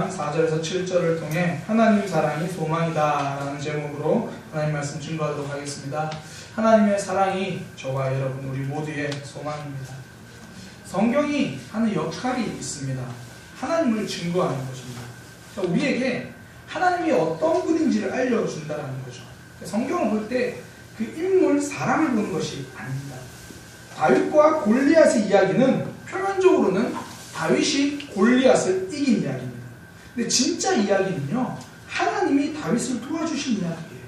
4절에서 7절을 통해 하나님 사랑이 소망이다 라는 제목으로 하나님 말씀 증거하도록 하겠습니다. 하나님의 사랑이 저와 여러분 우리 모두의 소망입니다. 성경이 하는 역할이 있습니다. 하나님을 증거하는 것입니다. 그러니까 우리에게 하나님이 어떤 분인지를 알려준다는 거죠. 성경을 볼 때 그 인물, 사람을 보는 것이 아닙니다. 다윗과 골리앗의 이야기는 표면적으로는 다윗이 골리앗을 이긴 이야기입니다. 근데 진짜 이야기는요, 하나님이 다윗을 도와주신 이야기예요.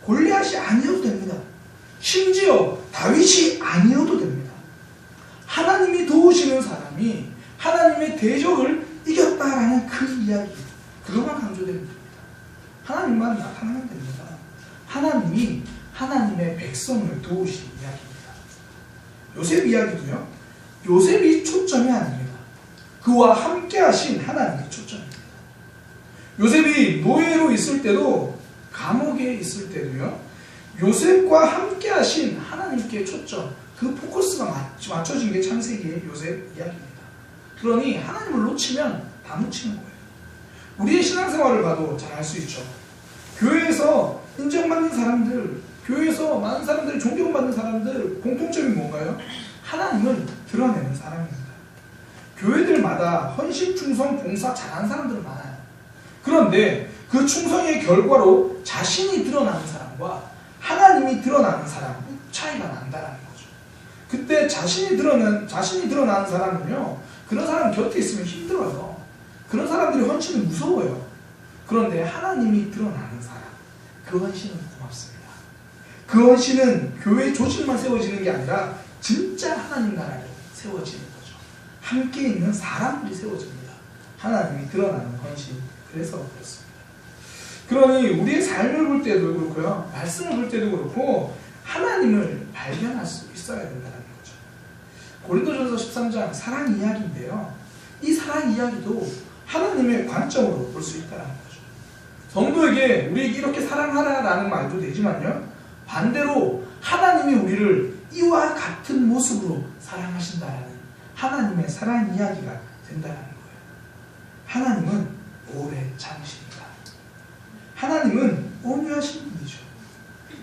골리앗이 아니어도 됩니다. 심지어 다윗이 아니어도 됩니다. 하나님이 도우시는 사람이 하나님의 대적을 이겼다라는 그 이야기, 그것만 강조되면 됩니다. 하나님만 나타나면 됩니다. 하나님이 하나님의 백성을 도우신 이야기입니다. 요셉 이야기도요, 요셉이 초점이 아닙니다. 그와 함께 하신 하나님이 초점입니다. 요셉이 노예로 있을 때도, 감옥에 있을 때도요, 요셉과 함께 하신 하나님께 초점, 그 포커스가 맞춰진 게 창세기의 요셉 이야기입니다. 그러니 하나님을 놓치면 다 놓치는 거예요. 우리의 신앙생활을 봐도 잘 알 수 있죠. 교회에서 인정받는 사람들, 교회에서 많은 사람들이 존경받는 사람들, 공통점이 뭔가요? 하나님을 드러내는 사람입니다. 교회들마다 헌신, 충성, 봉사 잘하는 사람들은 많아요. 그런데 그 충성의 결과로 자신이 드러나는 사람과 하나님이 드러나는 사람, 차이가 난다는 거죠. 그때 자신이 드러나는 사람은요, 그런 사람 곁에 있으면 힘들어요. 그런 사람들이 헌신은 무서워요. 그런데 하나님이 드러나는 사람, 그 헌신은 고맙습니다. 그 헌신은 교회 조직만 세워지는 게 아니라 진짜 하나님 나라를 세워지는 거죠. 함께 있는 사람들이 세워집니다. 하나님이 드러나는 헌신, 그래서 그렇습니다. 그러니 우리의 삶을 볼 때도 그렇고요, 말씀을 볼 때도 그렇고 하나님을 발견할 수 있어야 된다는 거죠. 고린도전서 13장 사랑 이야기인데요, 이 사랑 이야기도 하나님의 관점으로 볼 수 있다는 거죠. 성도에게 우리에게 이렇게 사랑하라라는 말도 되지만요, 반대로 하나님이 우리를 이와 같은 모습으로 사랑하신다라는 하나님의 사랑 이야기가 된다는 거예요. 하나님은 오래 참으십니다. 하나님은 온유하신 분이죠.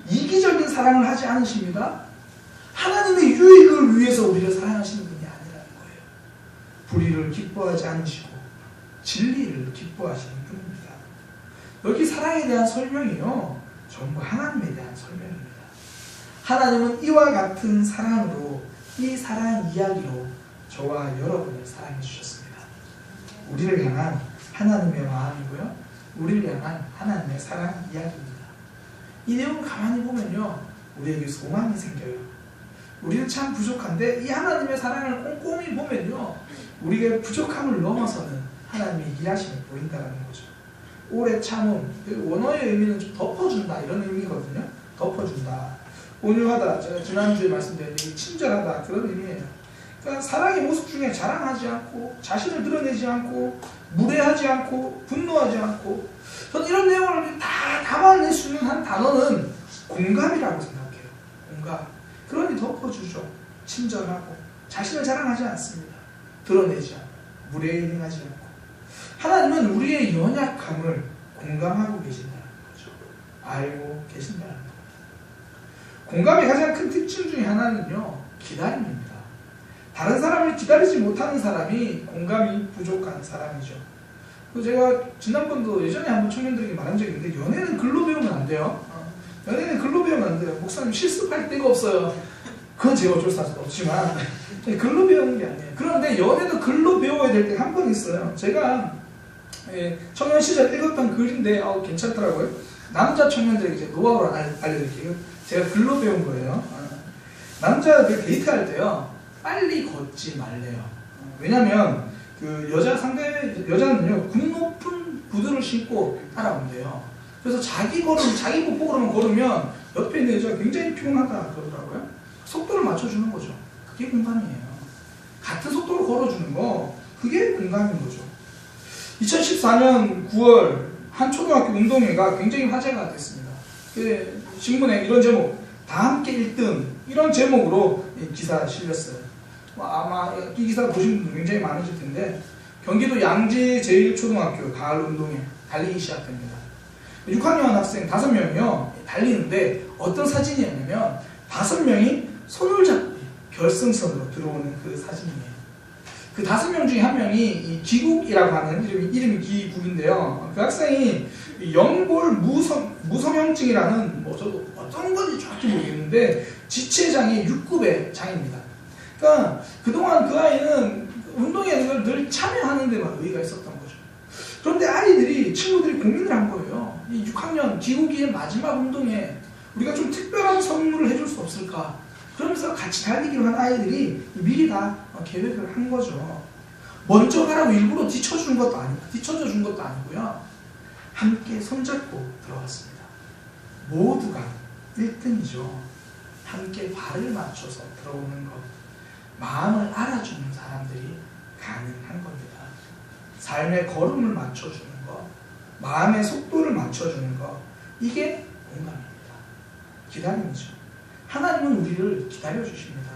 이기적인 사랑을 하지 않으십니다. 하나님의 유익을 위해서 우리를 사랑하시는 분이 아니라는 거예요. 불의를 기뻐하지 않으시고 진리를 기뻐하시는 분입니다. 여기 사랑에 대한 설명이요, 전부 하나님에 대한 설명입니다. 하나님은 이와 같은 사랑으로, 이 사랑 이야기로 저와 여러분을 사랑해 주셨습니다. 우리를 향한 하나님의 마음이고요, 우리를 향한 하나님의 사랑 이야기입니다. 이 내용을 가만히 보면요, 우리에게 소망이 생겨요. 우리는 참 부족한데 이 하나님의 사랑을 꼼꼼히 보면요, 우리의 부족함을 넘어서는 하나님의 일하심을 보인다는 거죠. 오래 참음, 원어의 의미는 좀 덮어준다 이런 의미거든요. 덮어준다, 온유하다, 제가 지난주에 말씀드렸는데 친절하다, 그런 의미예요. 그러니까 사랑의 모습 중에 자랑하지 않고, 자신을 드러내지 않고, 무례하지 않고, 분노하지 않고, 저는 이런 내용을 다 담아낼 수 있는 한 단어는 공감이라고 생각해요. 공감. 그러니 덮어주죠. 친절하고, 자신을 자랑하지 않습니다. 드러내지 않고, 무례히 행하지 않고. 하나님은 우리의 연약함을 공감하고 계신다는 거죠. 알고 계신다는 겁니다. 공감의 가장 큰 특징 중에 하나는요, 기다림입니다. 다른 사람을 기다리지 못하는 사람이 공감이 부족한 사람이죠. 제가 지난번도 예전에 한번 청년들에게 말한 적이 있는데, 연애는 글로 배우면 안 돼요. 연애는 글로 배우면 안 돼요. 목사님 실습할 데가 없어요. 그건 제가 어쩔 수 없지만 글로 배우는 게 아니에요. 그런데 연애도 글로 배워야 될 때 한 번 있어요. 제가 청년 시절 읽었던 글인데 괜찮더라고요. 남자 청년들에게 이제 노하우를 알려드릴게요. 제가 글로 배운 거예요. 남자들 데이트할 때요, 빨리 걷지 말래요. 왜냐면 그 여자는요, 굽 높은 구두를 신고 따라온대요. 그래서 자기 뽀뽀 걸으면 옆에 있는 여자가 굉장히 피곤하다 그러더라고요. 속도를 맞춰주는 거죠. 그게 공감이에요. 같은 속도로 걸어주는 거, 그게 공감인 거죠. 2014년 9월 한 초등학교 운동회가 굉장히 화제가 됐습니다. 신문에 이런 제목, 다 함께 1등, 이런 제목으로 기사 실렸어요. 아마 이 기사 보신 분들 굉장히 많으실 텐데, 경기도 양재 제1초등학교 가을 운동회 달리기 시작됩니다. 6학년 학생 5명이요 달리는데 어떤 사진이었냐면 5명이 손을 잡고 결승선으로 들어오는 그 사진이에요. 그 5명 중에 한 명이 이 기국이라고 하는 이름이 기국인데요. 그 학생이 연골 무성형증이라는 저도 어떤 건지 정확히 모르겠는데 지체장애 6급의 장애입니다. 그러니까 그동안 그 아이는 운동에 늘 참여하는 데만 의의가 있었던 거죠. 그런데 친구들이 고민을 한 거예요. 이 6학년 기국이의 마지막 운동에 우리가 좀 특별한 선물을 해줄 수 없을까? 그러면서 같이 달리기로 한 아이들이 미리 다 계획을 한 거죠. 먼저 가라고 일부러 뒤쳐져 준 것도 아니고요. 함께 손잡고 들어갔습니다. 모두가 1등이죠. 함께 발을 맞춰서 들어오는 것. 마음을 알아주는 사람들이 가능한 겁니다. 삶의 걸음을 맞춰주는 것, 마음의 속도를 맞춰주는 것, 이게 공감입니다. 기다림이죠. 하나님은 우리를 기다려주십니다.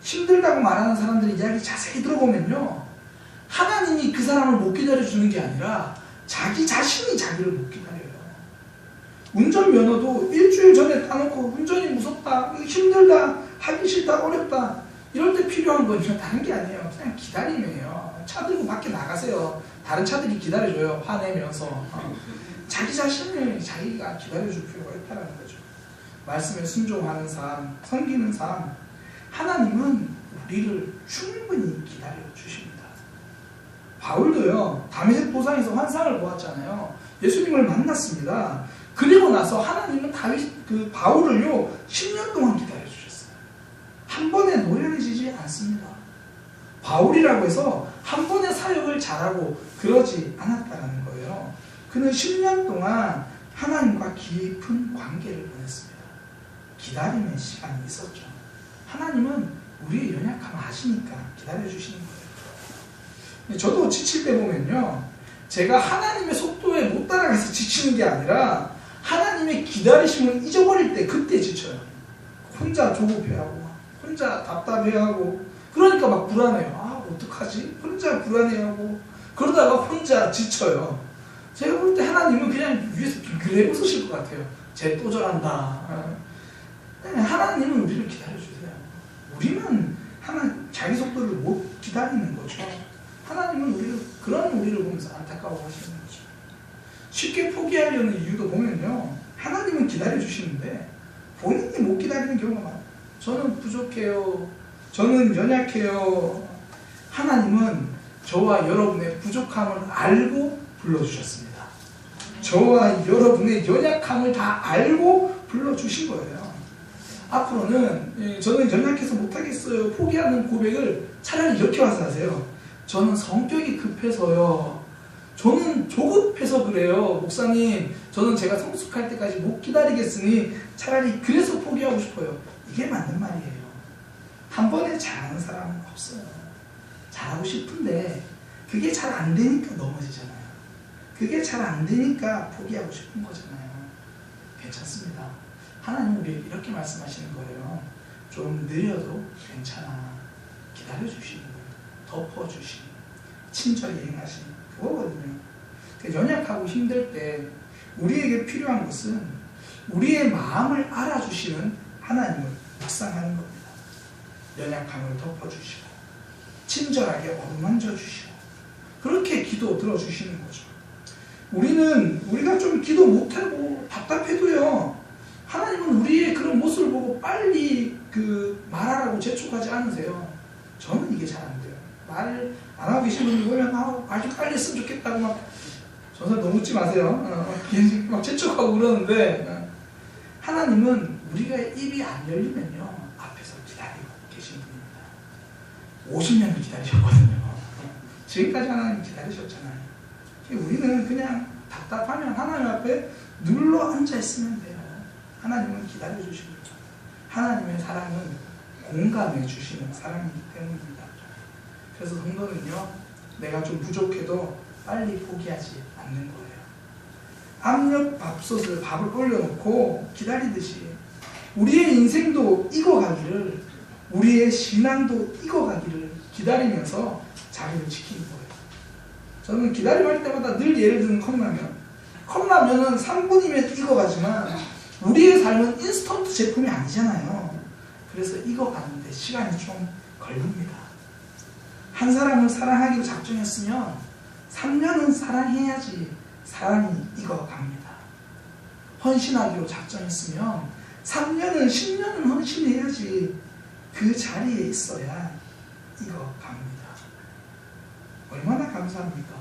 힘들다고 말하는 사람들의 이야기 자세히 들어보면요, 하나님이 그 사람을 못 기다려주는 게 아니라 자기 자신이 자기를 못 기다려요. 운전면허도 일주일 전에 따놓고 운전이 무섭다, 힘들다, 하기 싫다, 어렵다 이럴 때 필요한 건 다른 게 아니에요. 그냥 기다림이에요. 차 들고 밖에 나가세요. 다른 차들이 기다려줘요. 화내면서. 자기 자신을 자기가 기다려줄 필요가 있다는 거죠. 말씀에 순종하는 삶, 섬기는 삶, 하나님은 우리를 충분히 기다려주십니다. 바울도요, 다메섹 도상에서 환상을 보았잖아요. 예수님을 만났습니다. 그리고 나서 하나님은 바울을요 10년 동안 기다려주셨어요. 한 번에 노련해지지 않습니다. 바울이라고 해서 한 번에 사역을 잘하고 그러지 않았다는 거예요. 그는 10년 동안 하나님과 깊은 관계를 보냈습니다. 기다림의 시간이 있었죠. 하나님은 우리의 연약함을 아시니까 기다려주시는 거예요. 저도 지칠 때 보면요, 제가 하나님의 속도에 못 따라가서 지치는 게 아니라 하나님의 기다리심을 잊어버릴 때 그때 지쳐요. 혼자 조급해하고 혼자 답답해하고 그러니까 막 불안해요. 어떡하지? 혼자 불안해하고 그러다가 혼자 지쳐요. 제가 볼 때 하나님은 그냥 위에서 빙그레 웃으실 것 같아요. 쟤 또 저란다. 하나님은 우리를 기다려주세요. 우리는 자기 속도를 못 기다리는 거죠. 하나님은 그런 우리를 보면서 안타까워하시는 거죠. 쉽게 포기하려는 이유도 보면요, 하나님은 기다려주시는데 본인이 못 기다리는 경우가 많아요. 저는 부족해요. 저는 연약해요. 하나님은 저와 여러분의 부족함을 알고 불러주셨습니다. 저와 여러분의 연약함을 다 알고 불러주신 거예요. 앞으로는 저는 연약해서 못하겠어요, 포기하는 고백을 차라리 이렇게 와서 하세요. 저는 성격이 급해서요. 저는 조급해서 그래요. 목사님, 저는 제가 성숙할 때까지 못 기다리겠으니 차라리 그래서 포기하고 싶어요. 이게 맞는 말이에요. 한 번에 잘하는 사람은 없어요. 잘하고 싶은데 그게 잘 안 되니까 넘어지잖아요. 그게 잘 안 되니까 포기하고 싶은 거잖아요. 괜찮습니다. 하나님은 우리에게 이렇게 말씀하시는 거예요. 좀 느려도 괜찮아. 기다려주시는 거예요. 덮어주시는, 친절히 행하시는 그거거든요. 연약하고 힘들 때 우리에게 필요한 것은 우리의 마음을 알아주시는 하나님을 묵상하는 겁니다. 연약함을 덮어주시고 친절하게 어루만져 주시고 그렇게 기도 들어주시는 거죠. 우리가 좀 기도 못하고 답답해도요, 하나님은 우리의 그런 모습을 보고 빨리 말하라고 재촉하지 않으세요. 저는 이게 잘 안 돼요. 말 안 하고 계신 분들 보면 말 좀 빨리 했으면 좋겠다고 막 전설 너무 웃지 마세요. 막 재촉하고 그러는데 하나님은 우리가 입이 안 열리면요 앞에서 기다리고 계신 분입니다. 50년을 기다리셨거든요. 지금까지 하나님 기다리셨잖아요. 우리는 그냥 답답하면 하나님 앞에 눌러 앉아 있으면 돼요. 하나님은 기다려주십니다. 하나님의 사랑은 공감해 주시는 사랑이기 때문입니다. 그래서 성도는요, 내가 좀 부족해도 빨리 포기하지 않는 거예요. 압력 밥솥을 밥을 올려놓고 기다리듯이 우리의 인생도 익어가기를, 우리의 신앙도 익어가기를 기다리면서 자리를 지키는 거예요. 저는 기다림할 때마다 늘 예를 들면 컵라면. 컵라면은 3분이면 익어가지만 우리의 삶은 인스턴트 제품이 아니잖아요. 그래서 익어가는데 시간이 좀 걸립니다. 한 사람을 사랑하기로 작정했으면 3년은 사랑해야지 사랑이 익어갑니다. 헌신하기로 작정했으면 3년은 10년은 헌신해야지 그 자리에 있어야 익어갑니다. 얼마나 감사합니까?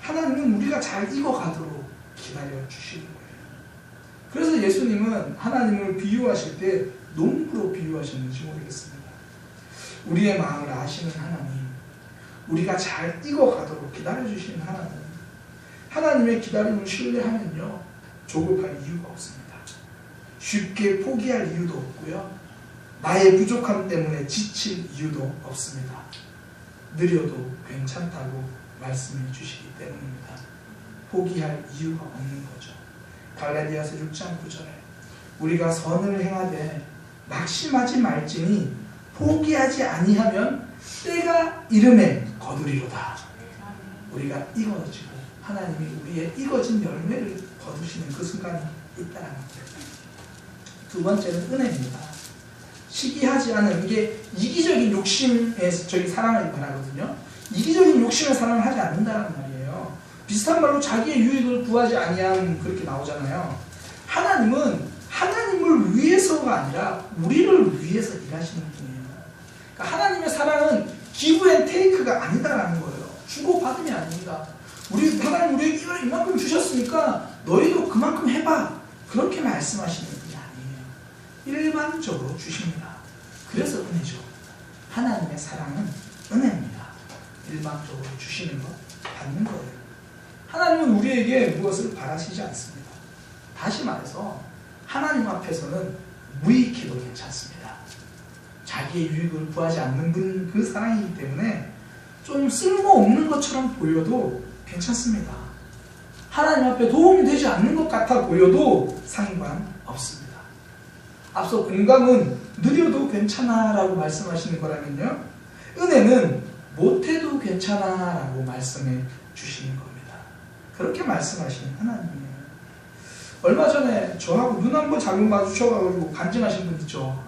하나님은 우리가 잘 익어가도록 기다려 주시는 거예요. 그래서 예수님은 하나님을 비유하실 때 농부로 비유하셨는지 모르겠습니다. 우리의 마음을 아시는 하나님, 우리가 잘 익어가도록 기다려주시는 하나님, 하나님의 기다림을 신뢰하면요 조급할 이유가 없습니다. 쉽게 포기할 이유도 없고요, 나의 부족함 때문에 지칠 이유도 없습니다. 느려도 괜찮다고 말씀해 주시기 때문입니다. 포기할 이유가 없는 거죠. 갈라디아서 6장 9절에 우리가 선을 행하되 낙심하지 말지니 포기하지 아니하면 때가 이름에 거두리로다. 우리가 익어지고 하나님이 우리의 익어진 열매를 거두시는 그 순간이 있다는 거예요. 두 번째는 은혜입니다. 시기하지 않은, 이게 이기적인 욕심의 저기 사랑을 말하거든요. 이기적인 욕심의 사랑을 하지 않는다는 말이에요. 비슷한 말로 자기의 유익을 구하지 아니함, 그렇게 나오잖아요. 하나님은 하나님을 위해서가 아니라 우리를 위해서 일하시는 분이에요. 그러니까 하나님의 사랑은 기브 앤 테이크가 아니다라는 거예요. 주고받음이 아닙니다. 하나님 우리에게 이만큼 주셨으니까 너희도 그만큼 해봐, 그렇게 말씀하시는 분이 아니에요. 일반적으로 주십니다. 그래서 은혜죠. 하나님의 사랑은 은혜입니다. 일반적으로 주시는 것, 받는 거예요. 하나님은 우리에게 무엇을 바라시지 않습니다. 다시 말해서 하나님 앞에서는 무익해도 괜찮습니다. 자기의 유익을 구하지 않는 분, 그 사랑이기 때문에 좀 쓸모없는 것처럼 보여도 괜찮습니다. 하나님 앞에 도움이 되지 않는 것 같아 보여도 상관없습니다. 앞서 공감은 느려도 괜찮아 라고 말씀하시는 거라면요, 은혜는 못해도 괜찮아 라고 말씀해 주시는 겁니다. 그렇게 말씀하시는 하나님이에요. 얼마 전에 저하고 눈 한 번 잘못 마주쳐가지고 간증하신 분 있죠.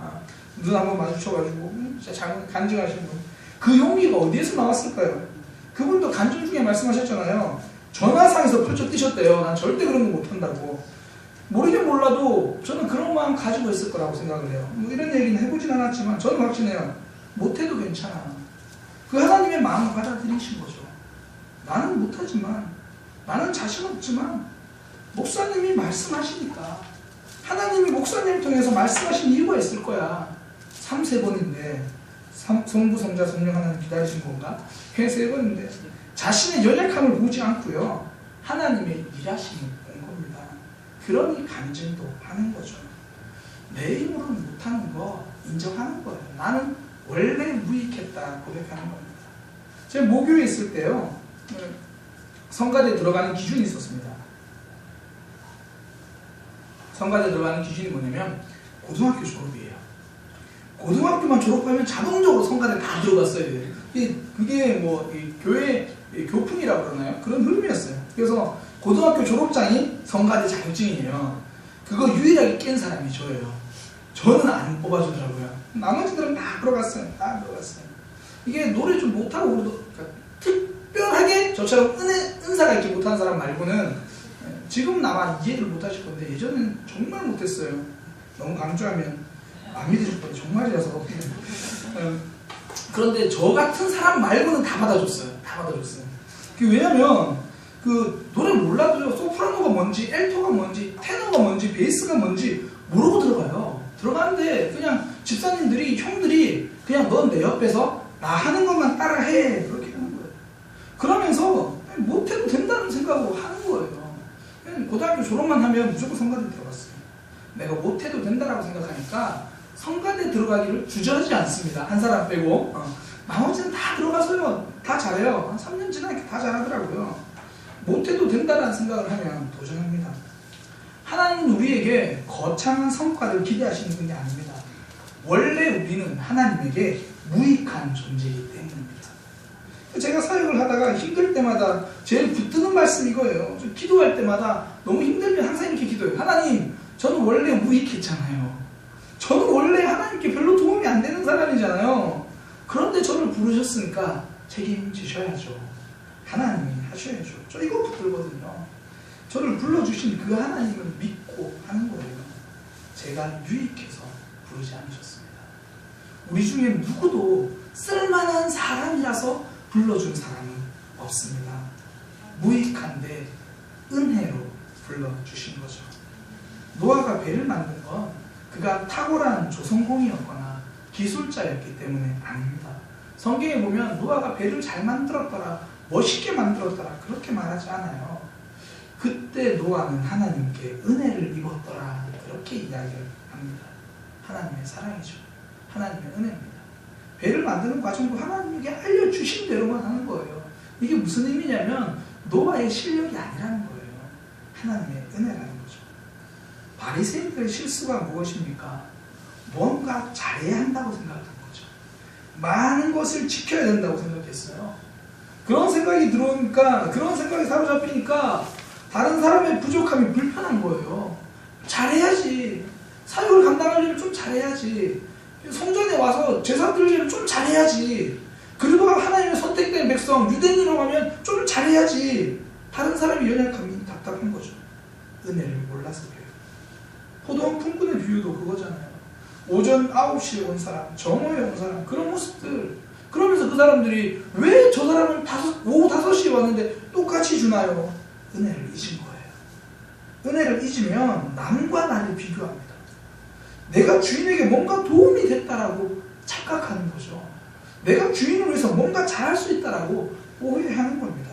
눈 한 번 마주쳐가지고 진짜 잘못 간증하신 분. 그 용기가 어디에서 나왔을까요? 그분도 간증 중에 말씀하셨잖아요. 전화상에서 펼쳐 뜨셨대요. 난 절대 그런 거 못한다고. 모르긴 몰라도 저는 그런 마음 가지고 있을 거라고 생각을 해요. 뭐 이런 얘기는 해보진 않았지만 저는 확신해요. 못해도 괜찮아. 그 하나님의 마음을 받아들이신 거죠. 나는 못하지만, 나는 자신 없지만 목사님이 말씀하시니까, 하나님이 목사님을 통해서 말씀하신 이유가 있을 거야. 3-4번인데 성부, 성자, 성령 하나님 기다리신 건가? 그냥 3번인데 자신의 연약함을 보지 않고요, 하나님의 일하심을 본 겁니다. 그러니 간증도 하는 거죠. 내 힘으로는 못하는 거 인정하는 거예요. 나는 원래 무익했다 고백하는 겁니다. 제가 모교에 있을 때요, 성가대에 들어가는 기준이 있었습니다. 성가대에 들어가는 기준이 뭐냐면 고등학교 졸업이에요. 고등학교만 졸업하면 자동적으로 성가대 다 들어갔어야 돼요. 그게 뭐 교회 교풍이라고 그러나요? 그런 흐름이었어요. 그래서 고등학교 졸업장이 성가대 자격증이에요. 그거 유일하게 깬 사람이 저예요. 저는 안 뽑아주더라고요. 나머지들은 다 들어갔어요. 다 들어갔어요. 이게 노래 좀 못하고 그래도 특별하게 저처럼 은사가 있게 못하는 사람 말고는, 지금 아마 이해를 못하실 건데 예전에는 정말 못했어요. 너무 강조하면 안 믿으실 거예요. 정말이라서. 그런데 저 같은 사람 말고는 다 받아줬어요. 다 받아줬어요. 왜냐면 그 노래 몰라도요, 소프라노가 뭔지, 엘토가 뭔지, 테너가 뭔지, 베이스가 뭔지 모르고 들어가요. 들어가는데 그냥 집사님들이, 형들이 그냥 넌 내 옆에서 나 하는 것만 따라해, 그렇게 하는 거예요. 그러면서 못해도 된다는 생각으로 하는 거예요. 고등학교 졸업만 하면 무조건 성가대 들어갔어요. 내가 못해도 된다라고 생각하니까 성가대 들어가기를 주저하지 않습니다. 한 사람 빼고. 나머지는 다 들어가서요, 다 잘해요. 한 3년 지나니까 다 잘하더라고요. 못해도 된다라는 생각을 하면 도전합니다. 하나님은 우리에게 거창한 성과를 기대하시는 분이 아닙니다. 원래 우리는 하나님에게 무익한 존재이기 때문입니다. 제가 사역을 하다가 힘들 때마다 제일 붙드는 말씀이 이거예요. 좀 기도할 때마다 너무 힘들면 항상 이렇게 기도해요. 하나님, 저는 원래 무익했잖아요. 저는 원래 하나님께 별로 도움이 안 되는 사람이잖아요. 그런데 저를 부르셨으니까 책임지셔야죠. 하나님이 하셔야죠. 저 이거 붙들거든요. 저를 불러주신 그 하나님을 믿고 하는 거예요. 제가 유익해서 부르지 않으셨습니다. 우리 중에 누구도 쓸만한 사람이라서 불러준 사람은 없습니다. 무익한데 은혜로 불러주신 거죠. 노아가 배를 만든 건 그가 탁월한 조성공이었거나 기술자였기 때문에 아닙니다. 성경에 보면 노아가 배를 잘 만들었더라, 멋있게 만들었더라 그렇게 말하지 않아요. 그때 노아는 하나님께 은혜를 입었더라 그렇게 이야기를 합니다. 하나님의 사랑이죠. 하나님의 은혜입니다. 배를 만드는 과정도 하나님에게 알려주신 대로만 하는 거예요. 이게 무슨 의미냐면 노아의 실력이 아니라는 거예요. 하나님의 은혜라는 거죠. 바리새인들의 실수가 무엇입니까? 뭔가 잘해야 한다고 생각한 거죠. 많은 것을 지켜야 된다고 생각했어요. 그런 생각이 들어오니까, 그런 생각이 사로잡히니까 다른 사람의 부족함이 불편한 거예요. 잘해야지. 사역을 감당하려면 좀 잘해야지. 성전에 와서 제사 드리려면 좀 잘해야지. 그리고 하나님의 선택된 백성, 유대인이라고 하면 좀 잘해야지. 다른 사람이 연약함이 답답한 거죠. 은혜를 몰라서 그래요. 포도원 품꾼의 비유도 그거잖아요. 오전 9시에 온 사람, 정오에 온 사람, 그런 모습들. 그러면서 그 사람들이 왜 저 사람을 오후 5시에 왔는데 똑같이 주나요? 은혜를 잊은 거예요. 은혜를 잊으면 남과 나를 비교합니다. 내가 주인에게 뭔가 도움이 됐다라고 착각하는 거죠. 내가 주인을 위해서 뭔가 잘할 수 있다라고 오해하는 겁니다.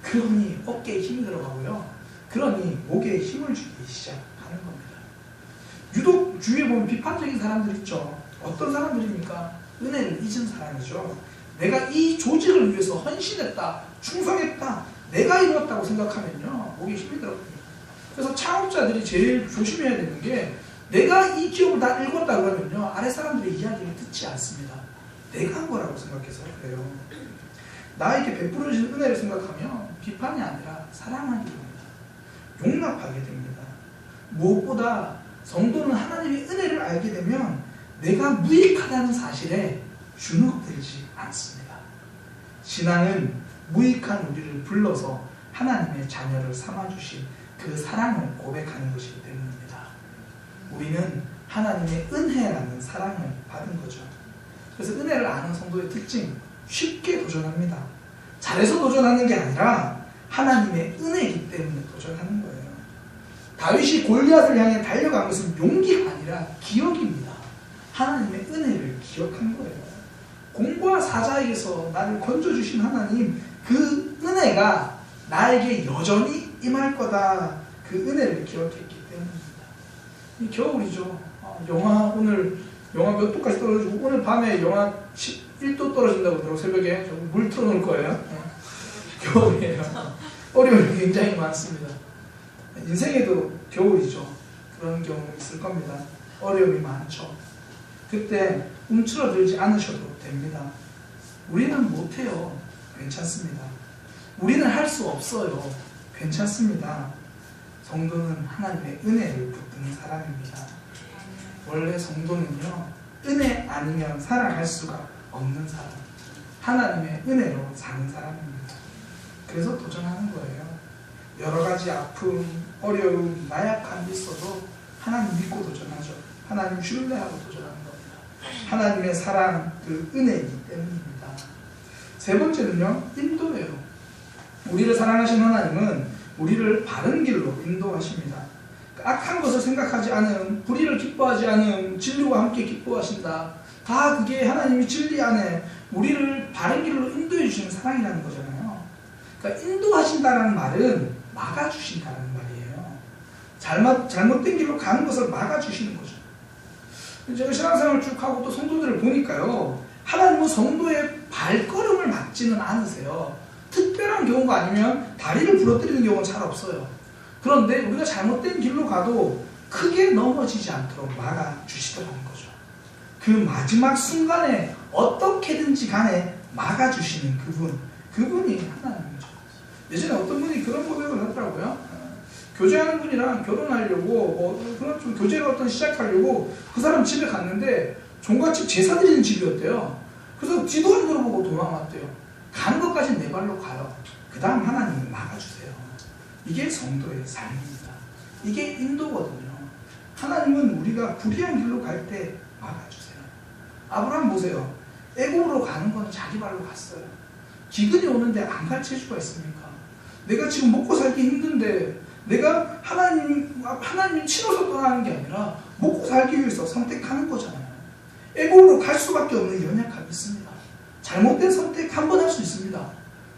그러니 어깨에 힘이 들어가고요. 그러니 목에 힘을 주기 시작하는 겁니다. 유독 주위에 보면 비판적인 사람들 있죠. 어떤 사람들입니까? 은혜를 잊은 사람이죠. 내가 이 조직을 위해서 헌신했다, 충성했다, 내가 이루었다고 생각하면요, 목에 힘이 들어갑니다. 그래서 창업자들이 제일 조심해야 되는 게, 내가 이 기업을 다 읽었다 그러면요, 아래 사람들의 이야기를 듣지 않습니다. 내가 한 거라고 생각해서 그래요. 나에게 베풀어진 은혜를 생각하면 비판이 아니라 사랑하게 됩니다. 용납하게 됩니다. 무엇보다 성도는 하나님의 은혜를 알게 되면 내가 무익하다는 사실에 주눅들지 않습니다. 신앙은 무익한 우리를 불러서 하나님의 자녀를 삼아주신 그 사랑을 고백하는 것이기 때문입니다. 우리는 하나님의 은혜라는 사랑을 받은 거죠. 그래서 은혜를 아는 성도의 특징, 쉽게 도전합니다. 잘해서 도전하는 게 아니라 하나님의 은혜이기 때문에 도전하는 거예요. 다윗이 골리앗을 향해 달려간 것은 용기가 아니라 기억입니다. 하나님의 은혜를 기억한 거예요. 공과 사자에게서 나를 건져주신 하나님, 그 은혜가 나에게 여전히 임할 거다. 그 은혜를 기억했기 때문입니다. 이 겨울이죠. 오늘 영하 몇 도까지 떨어지고, 오늘 밤에 영하 11도 떨어진다고 그러더라고요. 새벽에 물 틀어놓을 거예요. 겨울이에요. 어려움이 굉장히 많습니다. 인생에도 겨울이죠. 그런 경우 있을 겁니다. 어려움이 많죠. 그때 움츠러들지 않으셔도 됩니다. 우리는 못해요. 괜찮습니다. 우리는 할 수 없어요. 괜찮습니다. 성도는 하나님의 은혜를 붙드는 사람입니다. 원래 성도는요, 은혜 아니면 살아갈 수가 없는 사람, 하나님의 은혜로 사는 사람입니다. 그래서 도전하는 거예요. 여러 가지 아픔, 어려움, 나약함이 있어도 하나님 믿고 도전하죠. 하나님 신뢰하고 도전하는 겁니다. 하나님의 사랑, 그 은혜이기 때문입니다. 세 번째는요, 인도예요. 우리를 사랑하신 하나님은 우리를 바른 길로 인도하십니다. 악한 것을 생각하지 않음, 불의를 기뻐하지 않음, 진리와 함께 기뻐하신다. 다 그게 하나님이 진리 안에 우리를 바른 길로 인도해 주시는 사랑이라는 거잖아요. 그러니까 인도하신다는 말은 막아주신다는 말이에요. 잘못된 길로 가는 것을 막아주시는 거죠. 제가 신앙생활을 쭉 하고 또 성도들을 보니까요, 하나님은 성도의 발걸음을 막지는 않으세요. 특별한 경우가 아니면 다리를 부러뜨리는 경우는 잘 없어요. 그런데 우리가 잘못된 길로 가도 크게 넘어지지 않도록 막아주시더라는 거죠. 그 마지막 순간에 어떻게든지 간에 막아주시는 그분이 하나님이죠. 예전에 어떤 분이 그런 고백을 하더라고요. 교제하는 분이랑 결혼하려고 그런 좀 교제를 어떤 시작하려고 그 사람 집에 갔는데 종갓집 제사 드리는 집이었대요. 그래서 뒤도 안 돌아보고 도망왔대요. 가는 것까지는 내 발로 가요. 그 다음 하나님이 막아주세요. 이게 성도의 삶입니다. 이게 인도거든요. 하나님은 우리가 불의한 길로 갈 때 막아주세요. 아브라함 보세요. 애굽으로 가는 건 자기 발로 갔어요. 기근이 오는데 안 갈 체주가 있습니까? 내가 지금 먹고 살기 힘든데 내가 하나님 치러서 떠나는 게 아니라 먹고 살기 위해서 선택하는 거잖아요. 애굽으로 갈 수밖에 없는 연약함이 있습니다. 잘못된 선택 한 번 할 수 있습니다.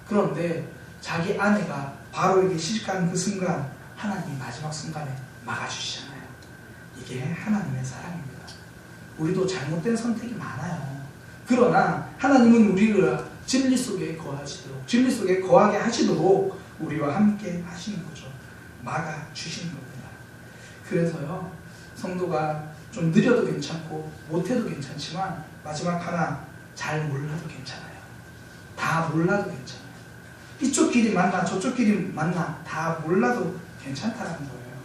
그런데 자기 아내가 바로에게 시집가는 그 순간 하나님이 마지막 순간에 막아주시잖아요. 이게 하나님의 사랑입니다. 우리도 잘못된 선택이 많아요. 그러나 하나님은 우리를 진리 속에 거하시도록, 진리 속에 거하게 하시도록 우리와 함께 하시는 거죠. 막아주시는 겁니다. 그래서요, 성도가 좀 느려도 괜찮고 못해도 괜찮지만 마지막 하나, 잘 몰라도 괜찮아요. 다 몰라도 괜찮아요. 이쪽 길이 맞나 저쪽 길이 맞나 다 몰라도 괜찮다는 거예요.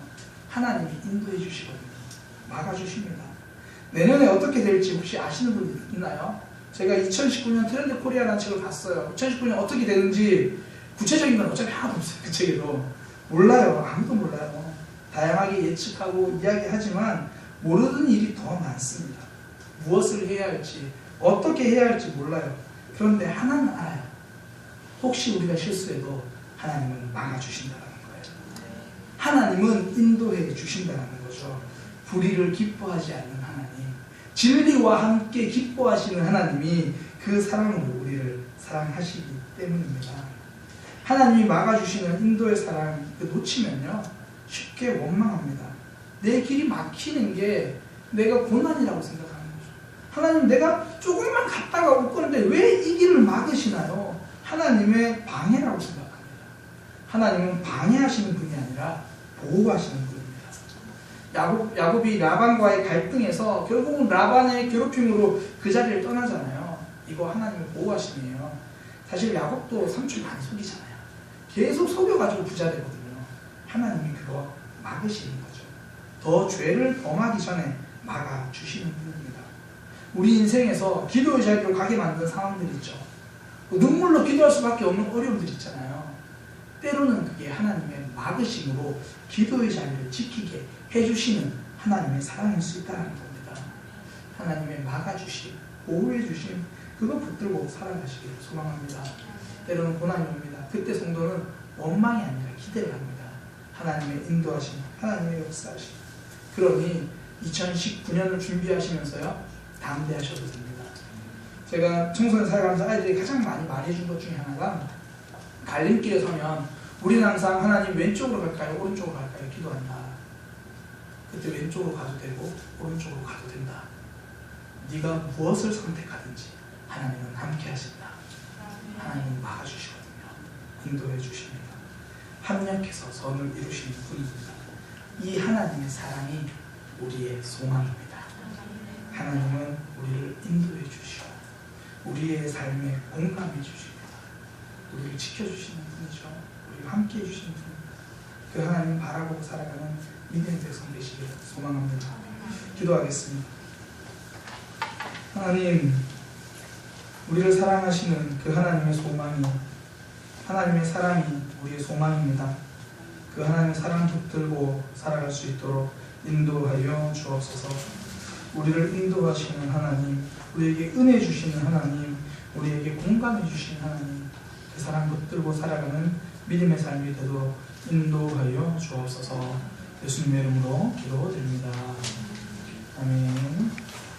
하나님이 인도해 주시거든요. 막아주십니다. 내년에 어떻게 될지 혹시 아시는 분 있나요? 제가 2019년 트렌드 코리아라는 책을 봤어요. 2019년 어떻게 되는지 구체적인 건 어차피 하나도 없어요. 그 책에도. 몰라요. 아무도 몰라요. 다양하게 예측하고 이야기하지만 모르는 일이 더 많습니다. 무엇을 해야 할지, 어떻게 해야 할지 몰라요. 그런데 하나는 알아요. 혹시 우리가 실수해도 하나님은 막아주신다는 거예요. 하나님은 인도해 주신다는 거죠. 불의를 기뻐하지 않는 하나님, 진리와 함께 기뻐하시는 하나님이 그 사랑으로 우리를 사랑하시기 때문입니다. 하나님이 막아주시는 인도의 사랑 놓치면요 쉽게 원망합니다. 내 길이 막히는 게 내가 고난이라고 생각하는 거죠. 하나님, 내가 조금만 갔다가 올 건데 왜 이 길을 막으시나요? 하나님의 방해라고 생각합니다. 하나님은 방해하시는 분이 아니라 보호하시는 분입니다. 야곱이 라반과의 갈등에서 결국은 라반의 괴롭힘으로 그 자리를 떠나잖아요. 이거 하나님의 보호하심이에요. 사실 야곱도 삼촌 많이 속이잖아요. 계속 속여가지고 부자 되거든요. 하나님이 그거 막으시는 거죠. 더 죄를 범하기 전에 막아주시는 분입니다. 우리 인생에서 기도의 자리로 가게 만든 상황들이 있죠. 눈물로 기도할 수밖에 없는 어려움들 있잖아요. 때로는 그게 하나님의 막으심으로 기도의 자리를 지키게 해주시는 하나님의 사랑일 수 있다는 겁니다. 하나님의 막아주심, 보호해주심, 그거 붙들고 살아가시기를 소망합니다. 때로는 고난이 옵니다. 그때 성도는 원망이 아니라 기대를 합니다. 하나님의 인도하심, 하나님의 역사하심. 그러니 2019년을 준비하시면서요, 담대하셔도 됩니다. 제가 청소년 살아가면서 아이들이 가장 많이 말해준 것 중에 하나가, 갈림길에 서면 우리는 항상 하나님 왼쪽으로 갈까요? 오른쪽으로 갈까요? 기도한다. 그때 왼쪽으로 가도 되고 오른쪽으로 가도 된다. 네가 무엇을 선택하든지 하나님은 함께 하신다. 하나님은 막아주시거든요. 인도해 주십니다. 합력해서 선을 이루시는 분입니다. 이 하나님의 사랑이 우리의 소망입니다. 하나님은 우리를 인도해 주시고 우리의 삶에 공감해 주십니다. 우리를 지켜주시는 분이죠. 우리와 함께 해주시는 분입니다. 그 하나님 바라보고 살아가는 믿음의 백성 되시기를 소망합니다. 기도하겠습니다. 하나님, 우리를 사랑하시는 그 하나님의 소망이, 하나님의 사랑이 우리의 소망입니다. 그 하나님의 사랑 붙들고 살아갈 수 있도록 인도하여 주옵소서. 우리를 인도하시는 하나님, 우리에게 은혜 주시는 하나님, 우리에게 공감해 주시는 하나님, 그 사랑 붙들고 살아가는 믿음의 삶이 되도록 인도하여 주옵소서. 예수님의 이름으로 기도드립니다. 아멘.